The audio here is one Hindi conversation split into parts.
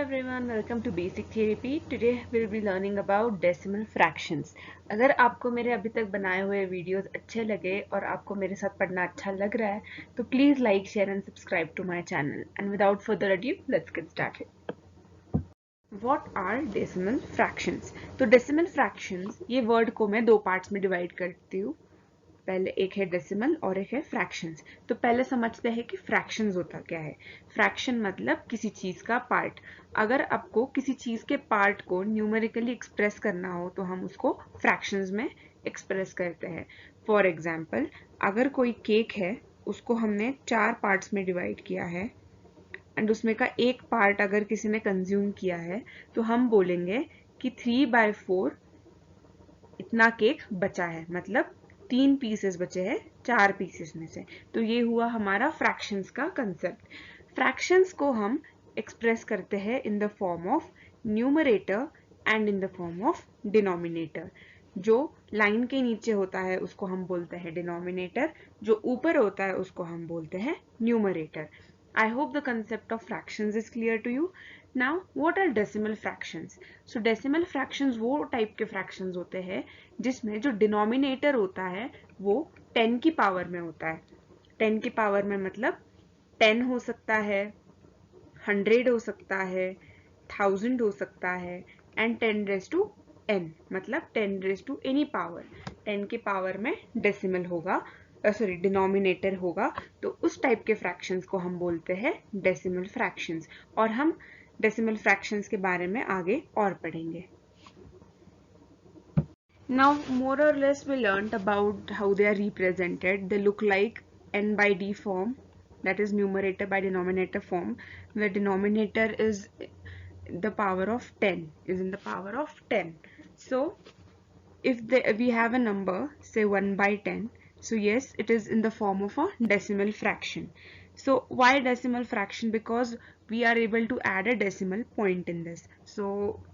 everyone, welcome to Basic Therapy. Today we'll be learning about decimal fractions. अगर आपको मेरे अभी तक बनाए हुए वीडियोस अच्छे लगे और आपको मेरे साथ पढ़ना अच्छा लग रहा है तो please like, share and subscribe to my channel. And without further ado, let's get started. What are decimal fractions? तो decimal fractions ये वर्ड को मैं दो पार्ट्स में डिवाइड करती हूँ. पहले एक है डेसिमल और एक है फ्रैक्शंस. तो पहले समझते हैं कि फ्रैक्शंस होता क्या है. फ्रैक्शन मतलब किसी चीज का पार्ट. अगर आपको किसी चीज के पार्ट को न्यूमेरिकली एक्सप्रेस करना हो तो हम उसको फ्रैक्शंस में एक्सप्रेस करते हैं. फॉर एग्जाम्पल, अगर कोई केक है उसको हमने 4 पार्ट्स में डिवाइड किया है एंड उसमें का एक पार्ट अगर किसी ने कंज्यूम किया है तो हम बोलेंगे कि 3/4 इतना केक बचा है, मतलब 3 पीसेस बचे हैं 4 पीसेस में से. तो ये हुआ हमारा फ्रैक्शंस का कंसेप्ट. फ्रैक्शंस को हम एक्सप्रेस करते हैं इन the form of numerator and in the form of denominator. जो लाइन के नीचे होता है उसको हम बोलते हैं डिनोमिनेटर, जो ऊपर होता है उसको हम बोलते हैं numerator. I hope the concept of fractions is clear to you. Now, what are decimal fractions? So, decimal fractions वो टाइप के fractions होते हैं जिसमें जो denominator होता है वो 10 की पावर में होता है. 10 की पावर में मतलब 10 हो सकता है, 100 हो सकता है, 1000 हो सकता है एंड 10 raised to n मतलब 10 raised to any power. 10 की पावर में डेसिमल होगा, डिनोमिनेटर होगा. तो उस टाइप के फ्रैक्शंस को हम बोलते हैं डेसिमल फ्रैक्शंस. और हम डेसिमल फ्रैक्शंस के बारे में आगे और पढ़ेंगे. Now, more or less we learnt about how they are represented. They look like n by d form, that is numerator by denominator form, where denominator is the power of 10, is in the power of 10. So, if we have a number, say 1/10, so yes, it is in the form of a decimal fraction. So why decimal fraction? Because we are able to add a decimal point in this. So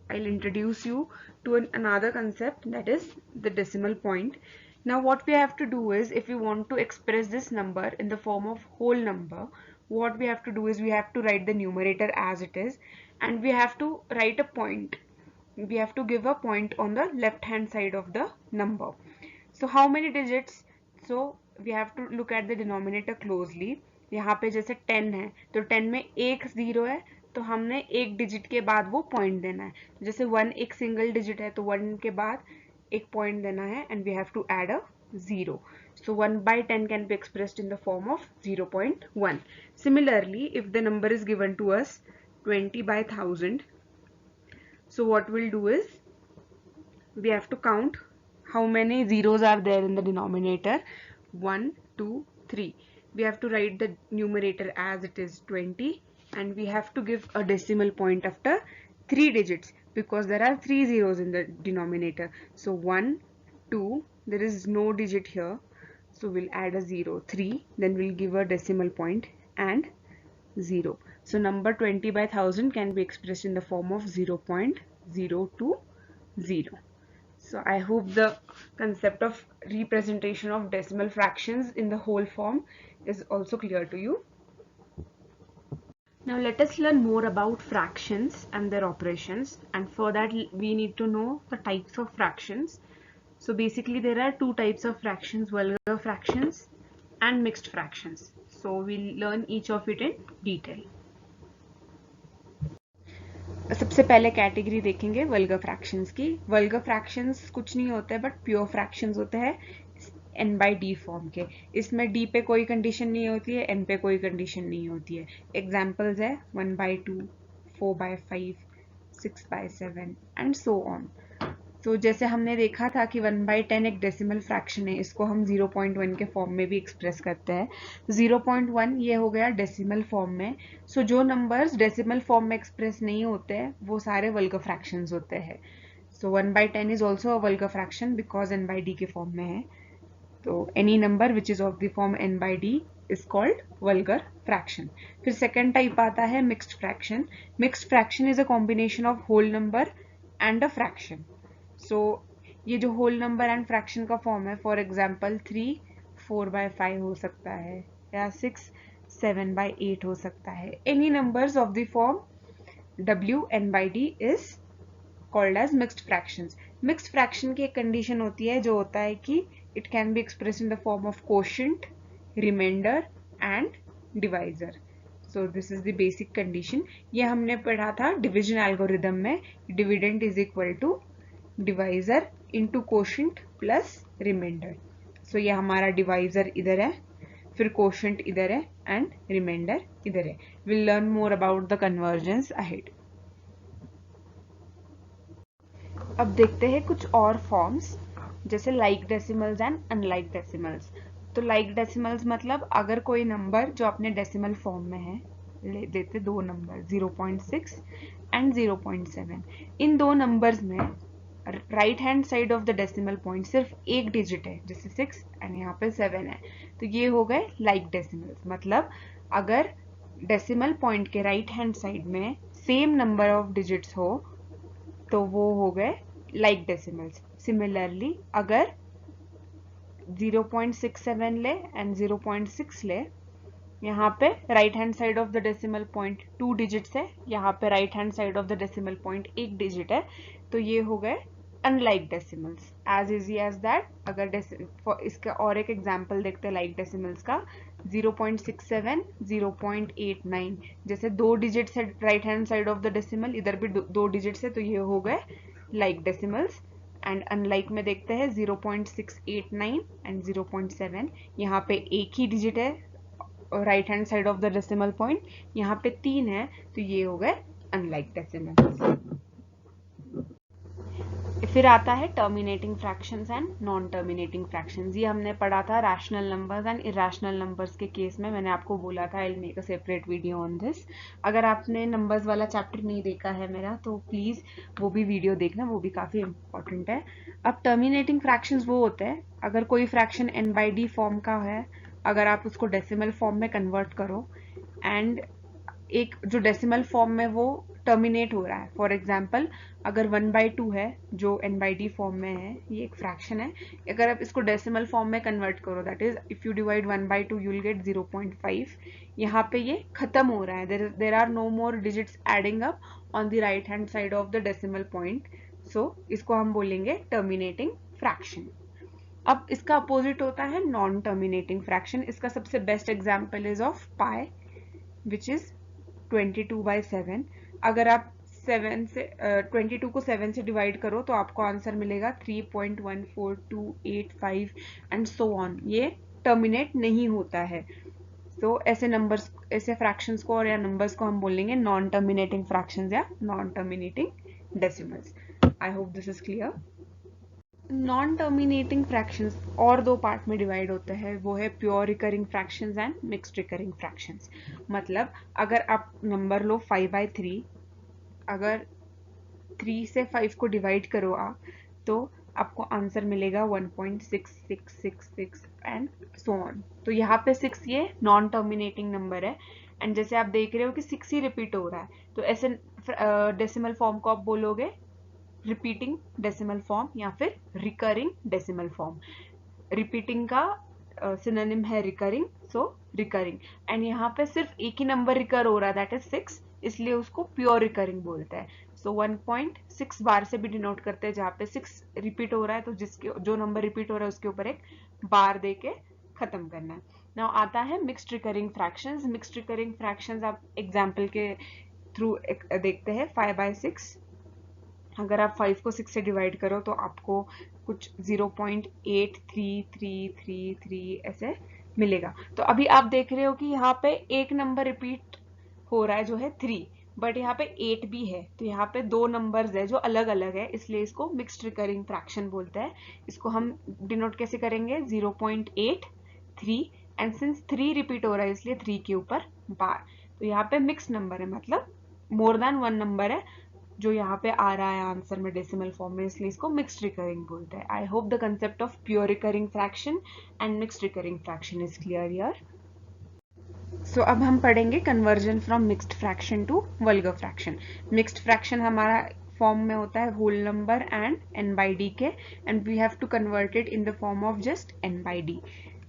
I'll introduce you to another concept, that is the decimal point. Now what we have to do is, if we want to express this number in the form of whole number, what we have to do is we have to write the numerator as it is and we have to write a point. We have to give a point on the left hand side of the number. So how many digits? So we have to look at the denominator closely. यहाँ पे जैसे 10 है तो 10 में एक 0 है तो हमने एक डिजिट के बाद वो पॉइंट देना है. जैसे 1 एक सिंगल डिजिट है तो 1 के बाद एक पॉइंट देना है and we have to add a 0. So 1/10 can be expressed in the form of 0.1. Similarly, if the number is given to us 20/1000, so what we'll do is we have to count how many zeros are there in the denominator. 1, 2, 3. We have to write the numerator as it is 20 and we have to give a decimal point after 3 digits because there are 3 zeros in the denominator. So 1, 2, there is no digit here, so we'll add a 0. 3, then we'll give a decimal point and 0. So number 20/1000 can be expressed in the form of 0.020. So I hope the concept of representation of decimal fractions in the whole form is also clear to you. Now let us learn more about fractions and their operations, and for that we need to know the types of fractions. So basically there are two types of fractions, vulgar fractions and mixed fractions. So we'll learn each of it in detail. सबसे पहले कैटेगरी देखेंगे वल्गर फ्रैक्शंस की. वल्गर फ्रैक्शंस कुछ नहीं होते हैं बट प्योर फ्रैक्शंस होते हैं n/d फॉर्म के. इसमें d पे कोई कंडीशन नहीं होती है, n पे कोई कंडीशन नहीं होती है. एग्जांपल्स है 1/2, 4/5, 6/7 एंड सो ऑन. तो जैसे हमने देखा था कि 1/10 एक डेसिमल फ्रैक्शन है, इसको हम 0.1 के फॉर्म में भी एक्सप्रेस करते हैं. 0.1 ये हो गया डेसिमल फॉर्म में. सो जो नंबर्स डेसिमल फॉर्म में एक्सप्रेस नहीं होते हैं वो सारे वल्गर फ्रैक्शंस होते हैं. So 1/10 is also a vulgar fraction because n/d के फॉर्म में है. तो any number which is of the form n/d is called vulgar fraction. फिर सेकेंड टाइप आता है mixed fraction. Mixed fraction is a combination of whole number and a fraction. So ये जो होल नंबर एंड फ्रैक्शन का फॉर्म है, फॉर एग्जाम्पल 3 4/5 हो सकता है या 6 7/8 हो सकता है. Any numbers of the form W n by d is called as mixed fractions. Mixed fraction की एक कंडीशन होती है जो होता है कि it can be expressed in the form of quotient, remainder and divisor. So this is the basic condition. ये हमने पढ़ा था डिविजन एल्गोरिदम में, dividend is equal to divisor into quotient plus remainder. So ये हमारा डिवाइजर इधर है, फिर कोशेंट इधर है एंड रिमाइंडर इधर है. Will learn more about the convergence ahead. अब देखते हैं कुछ और फॉर्म्स, जैसे like decimals and unlike decimals. तो लाइक डेसिमल्स मतलब अगर कोई नंबर जो अपने डेसिमल फॉर्म में है, ले देते दो नंबर 0.6 एंड 0.7. इन दो नंबर्स में right hand side of the decimal point सिर्फ एक डिजिट है, जैसे 6 एंड यहाँ पे 7 है, तो ये हो गए लाइक डेसिमल्स. मतलब अगर डेसिमल पॉइंट के राइट हैंड साइड में सेम नंबर ऑफ डिजिट्स हो तो वो हो गए लाइक डेसिमल्स. सिमिलरली अगर 0.67 ले एंड 0.6 ले, यहाँ पे right hand side of the decimal point 2 digits है, यहाँ पे right hand side of the decimal point 1 digit है, तो ये हो गए unlike decimals. As easy as that. अगर इसका और एक एग्जांपल देखते हैं लाइक डेसिमल्स का, 0.67, 0.89. जैसे दो डिजिट्स है right hand side of the decimal, इधर भी दो डिजिट्स है, तो ये हो गए लाइक डेसिमल्स. एंड अनलाइक में देखते हैं 0.689 एंड 0.7. यहाँ पे एक ही डिजिट है right hand side of the decimal point, यहाँ पे 3 है, तो ये हो गए अनलाइक डेसिमल्स. फिर आता है terminating fractions and non terminating fractions. ये हमने पढ़ा था rational numbers and irrational numbers के केस में. मैंने आपको बोला था I will make a separate video on this. अगर आपने नंबर्स वाला चैप्टर नहीं देखा है मेरा, तो प्लीज वो भी वीडियो देखना, वो भी काफी इंपॉर्टेंट है. अब टर्मिनेटिंग फ्रैक्शंस वो होते हैं अगर कोई फ्रैक्शन n/d फॉर्म का है, अगर आप उसको डेसिमल फॉर्म में कन्वर्ट करो एंड एक जो डेसिमल फॉर्म में वो टर्मिनेट हो रहा है. फॉर एग्जाम्पल अगर 1/2 है जो n/d फॉर्म में है, ये एक फ्रैक्शन है, अगर आप इसको डेसिमल फॉर्म में कन्वर्ट करो, that is if you divide 1/2 you will get 0.5. यहाँ पे ये खत्म हो रहा है, there are no more digits adding up on the right hand side of the decimal point. So इसको हम बोलेंगे टर्मिनेटिंग फ्रैक्शन. अब इसका अपोजिट होता है नॉन टर्मिनेटिंग फ्रैक्शन. इसका सबसे best example is of pi which is 22/7. अगर आप 22 को 7 से डिवाइड करो तो आपको आंसर मिलेगा 3.14285 एंड सो ऑन. ये टर्मिनेट नहीं होता है. तो ऐसे नंबर्स, ऐसे फ्रैक्शंस को और या नंबर्स को हम बोलेंगे नॉन टर्मिनेटिंग फ्रैक्शंस या non terminating decimals. I hope this is clear. Non terminating fractions और दो पार्ट में डिवाइड होते हैं, वो है pure recurring fractions and mixed recurring fractions. मतलब अगर आप नंबर लो 5/3, अगर 3 से 5 को डिवाइड करो आप, तो आपको आंसर मिलेगा 1.6666 एंड सो ऑन. तो यहाँ पे 6 ये नॉन टर्मिनेटिंग नंबर है एंड जैसे आप देख रहे हो कि 6 ही रिपीट हो रहा है, तो ऐसे डेसिमल फॉर्म को आप बोलोगे रिपीटिंग डेसिमल फॉर्म या फिर रिकरिंग डेसिमल फॉर्म. रिपीटिंग का सिनोनिम है रिकरिंग, सो रिकरिंग. एंड यहाँ पे सिर्फ एक ही नंबर रिकर हो रहा है, दैट इज 6, इसलिए उसको प्योर रिकरिंग बोलते हैं. सो 1.6 बार से भी डिनोट करते हैं, जहाँ पे 6 रिपीट हो रहा है तो जिसके जो नंबर रिपीट हो रहा है उसके ऊपर एक बार दे के खत्म करना है. नाउ आता है mixed recurring fractions. Mixed recurring fractions आप एग्जाम्पल के थ्रू देखते हैं. 5/6, अगर आप 5 को 6 से डिवाइड करो तो आपको कुछ 0.83333 ऐसे मिलेगा. तो अभी आप देख रहे हो कि यहाँ पे एक नंबर रिपीट हो रहा है जो है 3, बट यहाँ पे 8 भी है, तो यहाँ पे दो नंबर्स है जो अलग अलग है, इसलिए इसको मिक्स्ड रिकरिंग फ्रैक्शन बोलते हैं. इसको हम डिनोट कैसे करेंगे, 0.83 एंड सिंस 3 रिपीट हो रहा है इसलिए 3 के ऊपर बार. तो यहाँ पे मिक्स नंबर है, मतलब मोर देन वन नंबर है जो यहाँ पे आ रहा है आंसर में डेसिमल फॉर्म में, इसलिए इसको मिक्स्ड रिकरिंग बोलते हैं. I hope the concept of pure recurring fraction and mixed recurring fraction is clear here. So अब हम पढ़ेंगे conversion from mixed fraction to vulgar fraction. Mixed fraction हमारा फॉर्म में होता है होल नंबर एंड n/d के, and we have to convert it in the form of just n/d.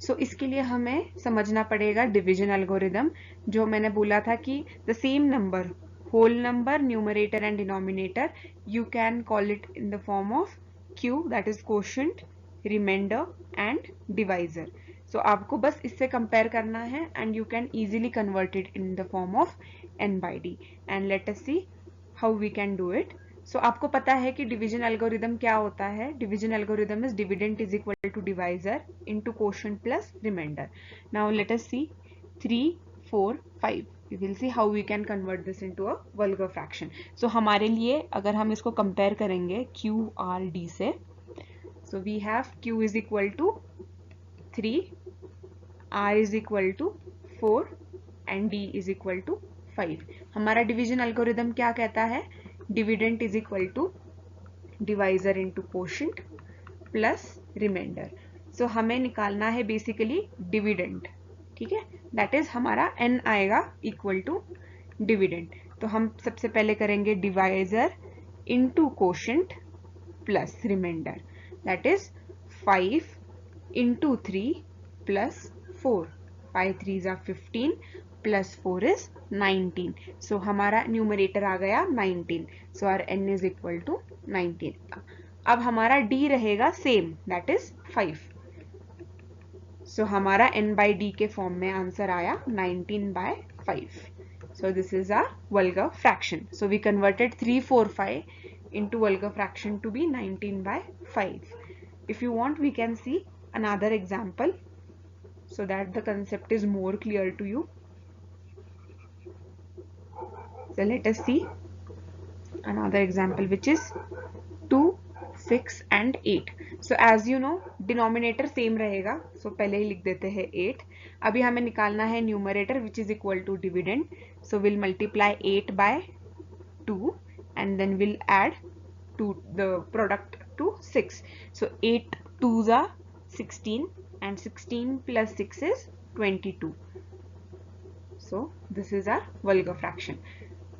So इसके लिए हमें समझना पड़ेगा डिवीजन एल्गोरिदम. जो मैंने बोला था कि the same number whole number, numerator and denominator, you can call it in the form of Q, that is quotient, remainder and divisor. So आपको बस इससे कंपेयर करना है and you can easily convert it in the form of n by d. And let us see how we can do it. So आपको पता है कि डिवीजन एल्गोरिदम क्या होता है. Division algorithm is dividend is equal to divisor into quotient plus remainder. Now let us see 3, 4, 5. We will see how we can convert this into a vulgar fraction. So हमारे लिए अगर हम इसको कंपेयर करेंगे Q R D से, so we have Q is equal to 3, R is equal to 4 and D is equal to 5. हमारा डिवीजन एल्गोरिदम क्या कहता है? Dividend is equal to divisor into quotient plus remainder. So हमें निकालना है बेसिकली डिविडेंड. ठीक है, दैट इज हमारा n आएगा इक्वल टू डिविडेंड. तो हम सबसे पहले करेंगे divisor into quotient plus remainder, that is 5 into 3 plus 4. 5 3s are 15 plus 4 is 19. So हमारा न्यूमरेटर आ गया 19. So our n is equal to 19. अब हमारा d रहेगा सेम, दैट इज 5. सो हमारा n by d के फॉर्म में आंसर आया 19 by 5. So this is our vulgar fraction. So we converted 3, 4, 5 into vulgar fraction to be 19 by 5. If you want, we can see another example so that the concept is more clear to you. So let us see another example, which is 2, 6 and 8. So as you know, denominator same रहेगा. So पहले ही लिख देते हैं 8. अभी हमें निकालना है numerator which is equal to dividend. So we'll multiply 8 by 2 and then we'll add to the product to 6. So 8 2s are 16 and 16 plus 6 is 22. So this is our vulgar fraction.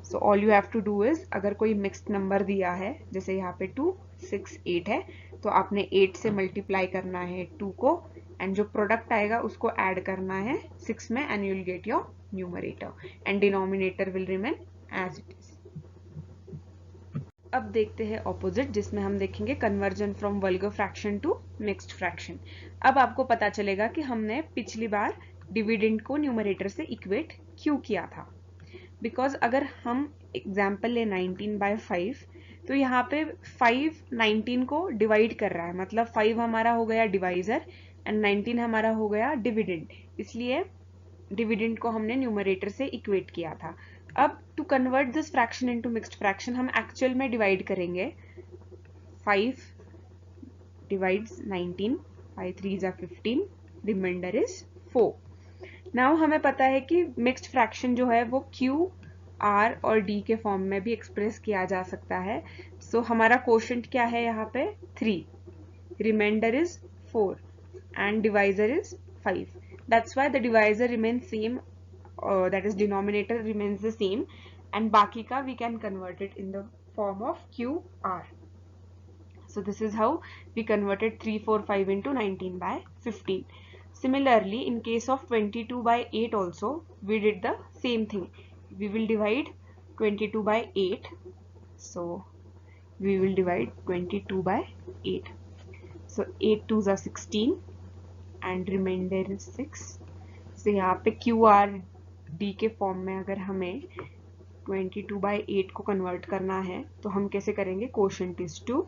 So all you have to do is, अगर कोई मिक्स्ड नंबर दिया है, जैसे यहाँ पे 2, 6, 8 है, तो आपने 8 से मल्टीप्लाई करना है 2 को एंड जो प्रोडक्ट आएगा उसको ऐड करना है 6 में and you will get your numerator and denominator will remain as it is. अब देखते हैं ऑपोजिट, जिसमें हम देखेंगे conversion from vulgar fraction to mixed fraction. अब आपको पता चलेगा कि हमने पिछली बार डिविडेंड को न्यूमरेटर से इक्वेट क्यों किया था. बिकॉज अगर हम एग्जाम्पल ले 19 by 5, तो यहाँ पे 5 19 को डिवाइड कर रहा है, मतलब 5 हमारा हो गया डिवाइजर एंड 19 हमारा हो गया डिविडेंड. इसलिए डिविडेंड को हमने न्यूमरेटर से इक्वेट किया था. अब to convert this fraction into mixed fraction हम एक्चुअल में डिवाइड करेंगे. 5 divides 19, 5 3s are 15, remainder is 4. Now हमें पता है कि मिक्स्ड फ्रैक्शन जो है वो Q, R और D के फॉर्म में भी एक्सप्रेस किया जा सकता है. सो हमारा क्वोशिएंट क्या है यहाँ पे 3, remainder is 4 and divisor is 5. That's why the divisor remains same, that is denominator remains the same and बाकी का we can convert it in the form of Q, R. So this is how we converted 3, 4, 5 into 19 by 15. Similarly, in case of 22 by 8 also, we did the same thing. We will divide 22 by 8. So we will divide 22 by 8. So 8 2s are 16 and remainder is 6. So यहाँ पे QRD के फॉर्म में अगर हमें 22 by 8 को कन्वर्ट करना है तो हम कैसे करेंगे? Quotient is 2,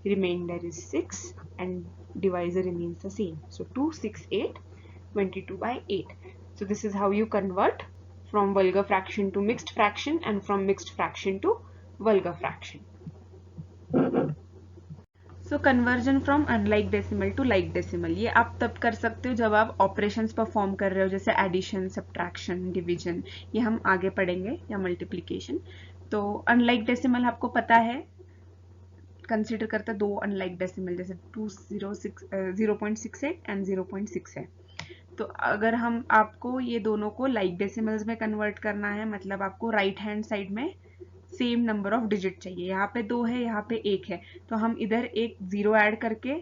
remainder is 6 and divisor remains the same. So 2, 6, 8, 22 by 8. So this is how you convert from vulgar fraction to mixed fraction and from mixed fraction to vulgar fraction. So conversion from unlike decimal to like decimal, ये आप तब कर सकते हो जब आप ऑपरेशंस परफॉर्म कर रहे हो, जैसे एडिशन, सब्ट्रैक्शन, डिवीजन, ये हम आगे पढ़ेंगे, या मल्टीप्लिकेशन. तो अनलाइक डेसिमल आपको पता है कंसिडर करता है 2 अनलाइक डेसिमल, जैसे 0.68 एंड 0.6 है. तो अगर हम आपको ये दोनों को लाइक डेसिमल्स में कन्वर्ट करना है, मतलब आपको राइट हैंड साइड में सेम नंबर ऑफ डिजिट चाहिए. यहाँ पे 2 है, यहाँ पे 1 है, तो हम इधर एक 0 ऐड करके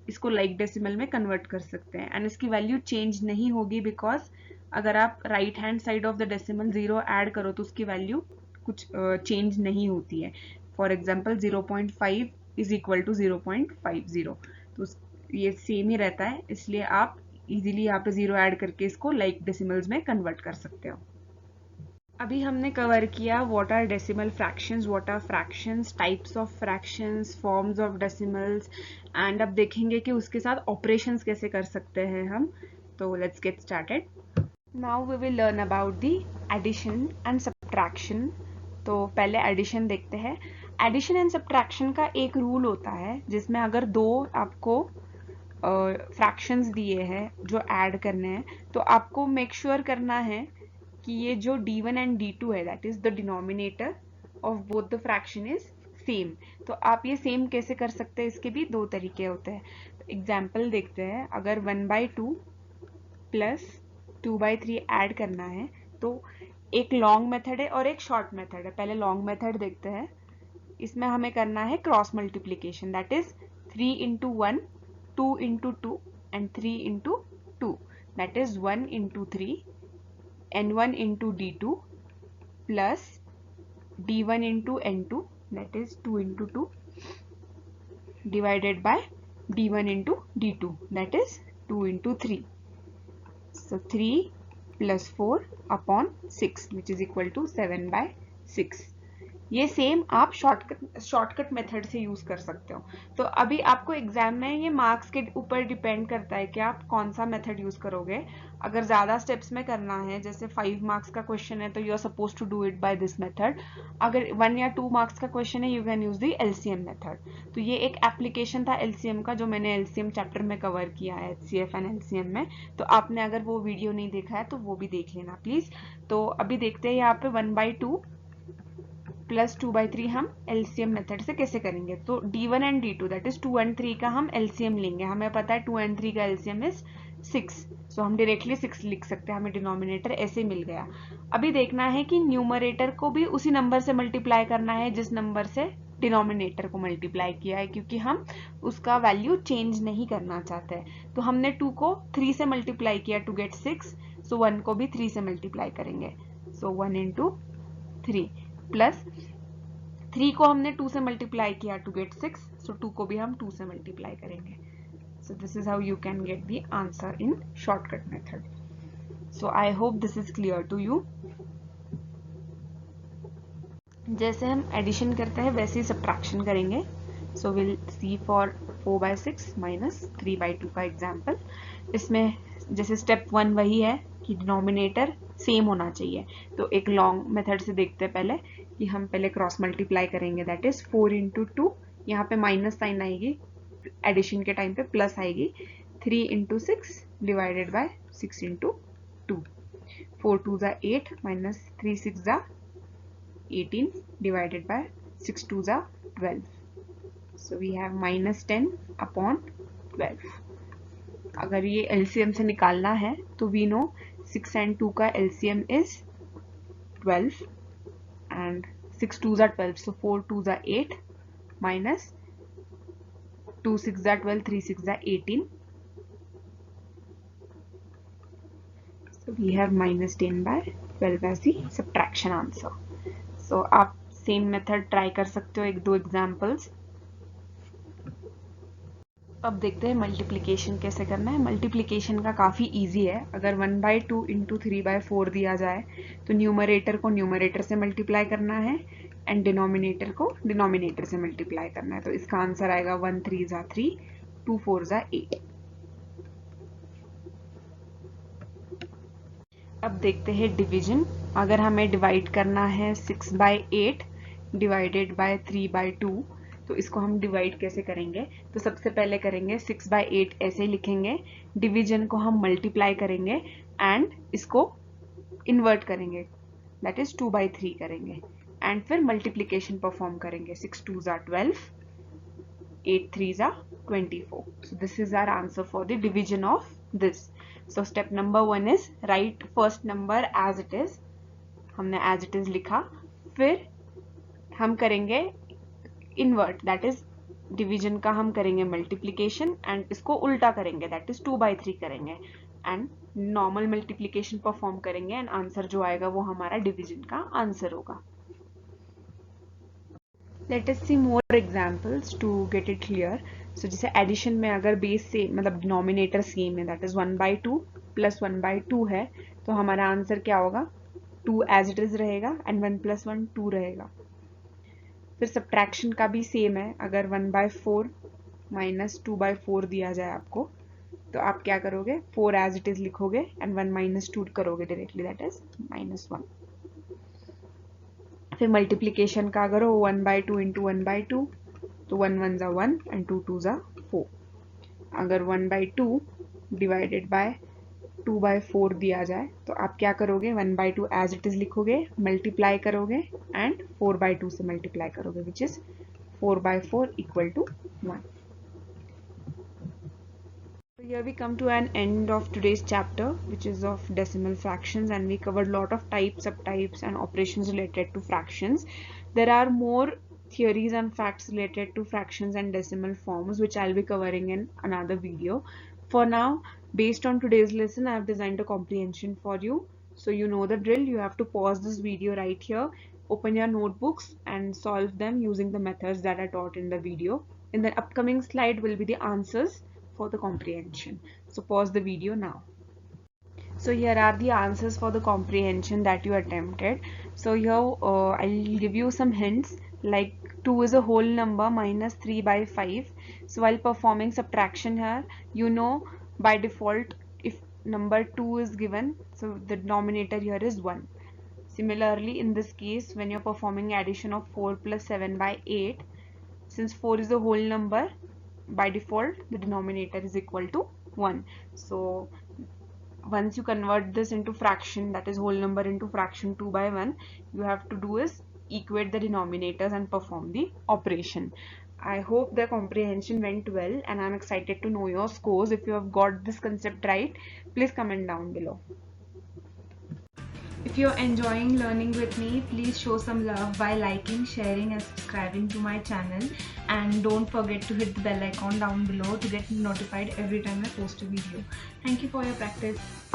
इसको लाइक डेसिमल में कन्वर्ट कर सकते हैं एंड इसकी वैल्यू चेंज नहीं होगी, बिकॉज अगर आप right hand side of the decimal 0 add करो तो उसकी वैल्यू कुछ चेंज नहीं होती है। For example 0.5 is equal to 0.50, तो ये सेम ही रहता है, इसलिए आप इजीली यहाँ पे 0 ऐड करके इसको लाइक डेसिमल्स में कन्वर्ट कर सकते हो। अभी हमने कवर किया what are decimal fractions, what are fractions, types of fractions, forms of decimals, and अब देखेंगे कि उसके साथ ऑपरेशंस कैसे कर सकते हैं हम। तो let's get started. Now we will learn about the addition and subtraction. तो पहले एडिशन देखते हैं। एडिशन एंड सब्ट्रैक्शन का एक रूल होता है जिसमें अगर दो आपको फ्रैक्शंस दिए हैं जो ऐड करने हैं, तो आपको मेक श्योर करना है कि ये जो d1 एंड d2 है, that is the denominator of both the fraction is same. तो आप ये सेम कैसे कर सकते हैं, इसके भी दो तरीके होते हैं। एग्जाम्पल देखते हैं, अगर 1/2 प्लस 2/3 ऐड करना है, तो एक लॉन्ग मेथड है और एक शॉर्ट मेथड है। पहले लॉन्ग मेथड देखते हैं। इसमें हमें करना है cross multiplication, that is 3 into 1, 2 into 2 and 3 into 2, that is 1 into 3 n1 into d2 plus d1 into n2, that is 2 into 2 divided by d1 into d2, that is 2 into 3. So 3 plus 4 upon 6, which is equal to 7/6. ये सेम आप शॉर्टकट मेथड से यूज कर सकते हो। तो अभी आपको एग्जाम में ये मार्क्स के ऊपर डिपेंड करता है कि आप कौन सा मेथड यूज करोगे। अगर ज्यादा स्टेप्स में करना है, जैसे 5 मार्क्स का क्वेश्चन है, तो you are suppose to do it by this method. अगर 1 या 2 मार्क्स का क्वेश्चन है, you can use the LCM method. तो ये एक एप्लीकेशन था एलसीएम का जो मैंने एलसीएम चैप्टर में कवर किया है, एचसीएफ एंड एलसीएम में। तो आपने अगर वो वीडियो नहीं देखा है तो वो भी देख लेना प्लीज। तो अभी देखते हैं यहाँ पे 1/2 प्लस 2/3 हम एलसीएम मेथड से कैसे करेंगे। तो d1 and d2, that is 2 and 3 का हम एलसीएम लेंगे। हमें पता है 2 and 3 का एलसीएम इज 6, सो हम डायरेक्टली 6 लिख सकते हैं, हमें डिनोमिनेटर ऐसे मिल गया। अभी देखना है कि न्यूमरेटर को भी उसी नंबर से मल्टीप्लाई करना है जिस नंबर से डिनोमिनेटर को मल्टीप्लाई किया है, क्योंकि हम उसका वैल्यू चेंज नहीं करना चाहते हैं। तो हमने 2 को 3 से मल्टीप्लाई किया टू गेट 6, सो 1 को भी 3 से मल्टीप्लाई करेंगे। सो 1 into 3 प्लस 3 को हमने 2 से मल्टीप्लाई किया टू गेट 6, सो 2 को भी हम 2 से मल्टीप्लाई करेंगे। So this is how you can get the answer in shortcut method. So I hope this is clear to you. जैसे हम एडिशन करते हैं वैसे ही सब्ट्रैक्शन करेंगे। So will see for 4/6 minus 3/2 का एग्जाम्पल। इसमें जैसे स्टेप 1 वही है कि डिनोमिनेटर सेम होना चाहिए। तो एक लॉन्ग मेथड से देखते हैं पहले कि हम पहले क्रॉस मल्टीप्लाई करेंगे, दैट इज 4 into 2, यहाँ पे माइनस साइन आएगी, एडिशन के टाइम पे प्लस आएगी, 3 into 6 डिवाइडेड बाय 6 into 2, 4 2 जा 8 माइनस 3 6 जा 18 divided by 6 2s are 12. So we have minus 10 upon 12. अगर ये LCM से निकालना है तो we know 6 and 2 का LCM is 12 and 6 2s are 12, so 4 2s are 8 minus 2 6 are 12, 3 6 are 18. So we have minus 10 by 12 as the subtraction answer. So आप सेम मेथड ट्राई कर सकते हो, एक दो एग्जाम्पल्स। अब देखते हैं मल्टीप्लिकेशन कैसे करना है। मल्टीप्लिकेशन का काफ़ी इजी है। अगर 1/2 into 3/4 दिया जाए तो न्यूमरेटर को न्यूमरेटर से मल्टीप्लाई करना है एंड डिनोमिनेटर को डिनोमिनेटर से मल्टीप्लाई करना है। तो इसका आंसर आएगा 1 3 जा 3, 2 4 जा 8। अब देखते हैं डिवीजन। अगर हमें डिवाइड करना है 6/8 डिवाइडेड बाय 3/2, तो इसको हम डिवाइड कैसे करेंगे। तो सबसे पहले करेंगे 6/8 ऐसे लिखेंगे, डिवीजन को हम मल्टीप्लाई करेंगे एंड इसको इन्वर्ट करेंगे, दैट इज 2/3 करेंगे एंड फिर मल्टीप्लीकेशन परफॉर्म करेंगे। 6 2s are 12, 8 3s are 24. So this is our answer for the division of this. So step number 1 is write first number as it is. हमने as it is लिखा, फिर हम करेंगे इन्वर्ट, दैट इज डिवीजन का हम करेंगे मल्टीप्लीकेशन एंड इसको उल्टा करेंगे, दैट इज 2/3 करेंगे एंड नॉर्मल मल्टीप्लीकेशन परफॉर्म करेंगे एंड आंसर जो आएगा वो हमारा डिवीजन का आंसर होगा। Let us see more examples to get it clear. So जैसे एडिशन में अगर बेस से मतलब डिनोमिनेटर सेम है, दैट इज 1/2 प्लस 1/2 है, तो हमारा आंसर क्या होगा? 2 एज इट इज रहेगा एंड 1 + 1 2 रहेगा. फिर सब्ट्रैक्शन का भी सेम है. अगर 1/4 माइनस 2/4 दिया जाए आपको, तो आप क्या करोगे? 4 एज इट इज लिखोगे एंड 1 - 2 करोगे डायरेक्टली, दैट इज -1. फिर मल्टीप्लीकेशन का अगर हो 1/2 इंटू 1/2, तो 1 1 ज़ा 1 एंड 2 2 ज़ा 4. अगर 1/2 डिवाइडेड बाय 2/4 दिया जाए, तो आप क्या करोगे? 1/2 एज इट इज लिखोगे, मल्टीप्लाई करोगे एंड 4/2 से मल्टीप्लाई करोगे, which is 4/4 equal to 1. So here we come to an end of today's chapter, which is of decimal fractions, and we covered a lot of types, subtypes and operations related to fractions. There are more theories and facts related to fractions and decimal forms, which I'll be covering in another video. For now, based on today's lesson, I have designed a comprehension for you. So you know the drill. You have to pause this video right here, open your notebooks and solve them using the methods that are taught in the video. In the upcoming slide will be the answers for the comprehension. So pause the video now. So here are the answers for the comprehension that you attempted. So here I'll give you some hints, like 2 is a whole number minus 3/5. So while performing subtraction here, you know by default if number 2 is given, so the denominator here is 1. Similarly, in this case, when you're performing addition of 4 plus 7/8, since 4 is a whole number, by default the denominator is equal to 1. So once you convert this into fraction, that is whole number into fraction 2/1, you have to do is equate the denominators and perform the operation. I hope the comprehension went well and I'm excited to know your scores. If you have got this concept right, please comment down below. If you're enjoying learning with me, please show some love by liking, sharing and subscribing to my channel, and don't forget to hit the bell icon down below to get notified every time I post a video. Thank you for your practice.